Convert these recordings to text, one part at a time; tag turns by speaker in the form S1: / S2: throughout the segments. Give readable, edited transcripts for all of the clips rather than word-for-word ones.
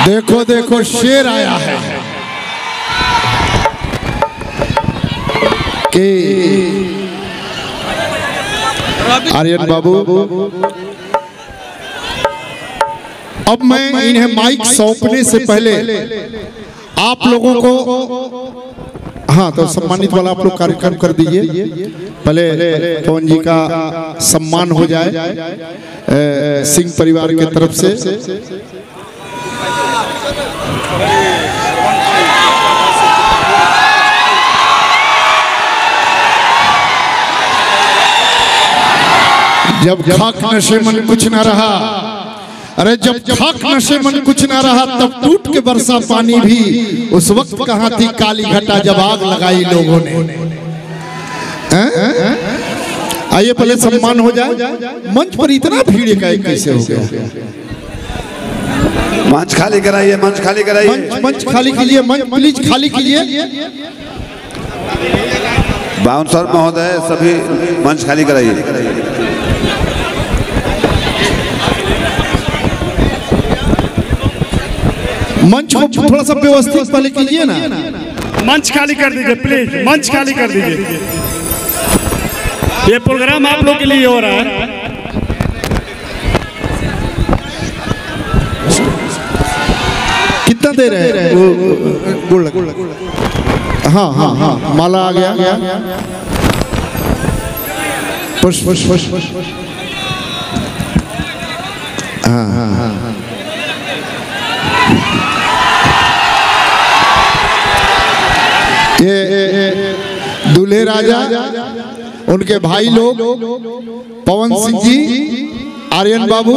S1: देखो देखो शेर आया है कि आर्यन बाबू, अब मैं इन्हें माइक सौंपने से पहले आप लोगों को, हाँ तो सम्मानित वाला आप लोग कार्यक्रम कर दीजिए, पहले पवन जी का सम्मान हो जाए सिंह परिवार के तरफ से। जब खाक नशे मन कुछ ना रहा, अरे जब खाक नशे मन कुछ ना रहा तब टूट के बरसा पानी भी, उस वक्त कहाँ थी काली घटा जब आग लगाई लोगों ने। आइए पहले सम्मान हो जाए। मंच पर इतना भीड़ का कैसे हो गया?
S2: मंच खाली कराइए, मंच खाली कराइए,
S1: मंच खाली कीजिए, मंच प्लीज खाली कीजिए।
S2: बाउंसर महोदय सभी मंच खाली कराइए।
S1: मंच को थोड़ा सा व्यवस्थित पहले कीजिए ना।
S3: मंच खाली कर दीजिए प्लीज, मंच खाली कर दीजिए। ये प्रोग्राम आप लोग के लिए हो रहा है।
S1: कितना दे रहे हैं? हाँ हाँ हाँ, माला आ गया। पुष्प पुष्प पुष्प। हाँ हाँ हाँ। ये दूल्हे राजा, उनके भाई लोग, पवन सिंह जी, आर्यन बाबू,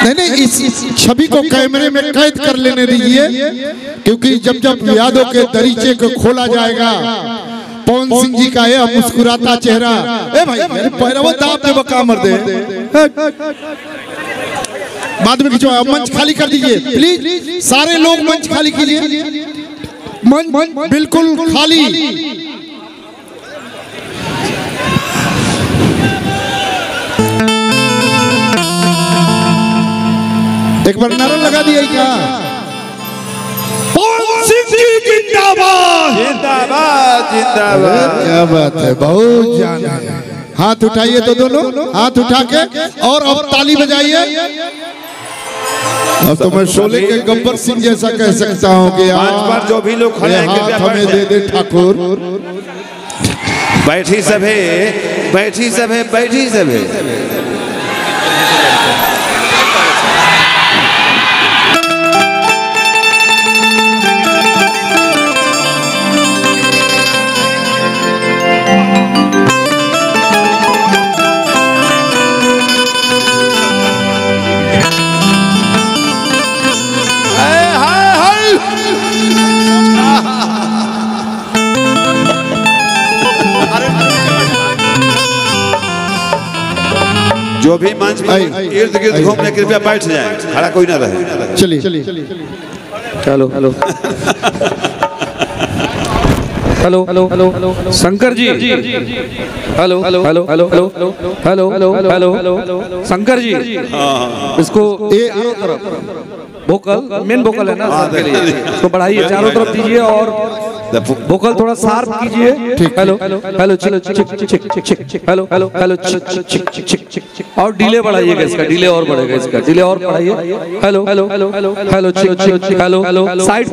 S1: नहीं इस छवि को कैमरे में कैद कर लेने दीजिए, क्योंकि जब जब यादों के दरीचे को खोला जाएगा, पवन सिंह जी का यह मुस्कुराता चेहरा, ए भाई मेरे पैरवा दाब दे बका मर दे, बाद में खिंचवाओ। मंच खाली कर दीजिए प्लीज, सारे लोग मंच खाली कीजिए। मंच बिल्कुल खाली। एक बार नारा लगा दिया क्या? पवन सिंह जी जिंदाबाद,
S2: जिंदाबाद जिंदाबाद।
S1: क्या बात है, बहुत जान है। हाथ उठाइए तो दोनों हाथ उठा के, और अब ताली बजाइए। अब तो मैं शोले के गब्बर सिंह जैसा कह सकता हूँ कि
S2: पर जो भी लोग खड़े हैं
S1: हाथ हमें दे दे ठाकुर।
S2: बैठी सभे, बैठी सभे, बैठी सभे। जो भी मंच पर इर्द गिर्द घूमने कृपया बैठ जाए, खड़ा कोई ना रहे।
S1: चलिए
S4: hello hello hello hello hello Shankar ji, hello hello hello hello hello hello hello hello Shankar ji, इसको चारों तरफ वोकल, मेन वोकल है ना के लिए, इसको बढ़ाइए, चारों तरफ दीजिए और वोकल थोड़ा शार्प कीजिए। हेलो हेलो हेलो चिक चिक चिक चिक, हेलो हेलो हेलो चिक चिक चिक चिक, और डिले बढ़ाइएगा इसका, डिले और बढ़ेगा इसका, डिले और बढ़ाइए। हेलो हेलो हेलो हेलो चिक चिक, हेलो हेलो साइड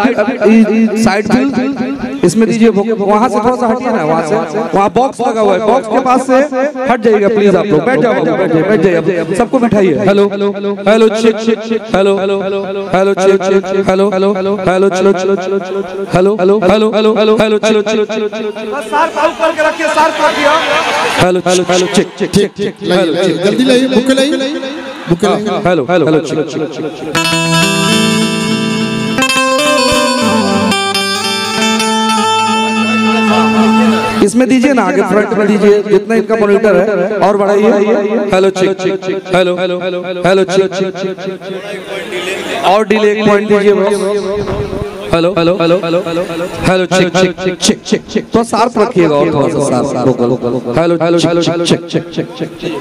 S4: इसमें दीजिए, वहां से थोड़ा सा हटिए ना, वहां से, वहां बॉक्स लगा हुआ है, बॉक्स के पास से हट जाइएगा प्लीज। आप लोग बैठ जाओ, बैठ जाइए, सबको बिठाइए। हेलो हेलो चिक चिक, हेलो हेलो हेलो चिक चिक, हेलो हेलो हेलो चलो चलो चलो चलो, hello hello hello hello hello hello चलो चलो चलो चलो, शार्प करके रखिए, शार्प रखिए। हेलो हेलो हेलो चिक चिक चिक चिक,
S1: जल्दी लाइए, बुक लाइए, बुक लाइए।
S4: हेलो हेलो हेलो चिक चिक चिक। इसमें दीजिए ना, आगे फ्रंट में दीजिए, जितना इनका मॉनिटर है और बढ़ाइए। हेलो चिक चिक चिक, हेलो हेलो हेलो चिक चिक चिक, और डिले 1 पॉइंट दीजिए। Hello hello hello hello hello चिक चिक चिक चिक चिक चिक, तो शार्प रखिएगा और थोड़ा सा शार्प। हेलो हेलो हेलो चिक चिक चिक चिक चिक।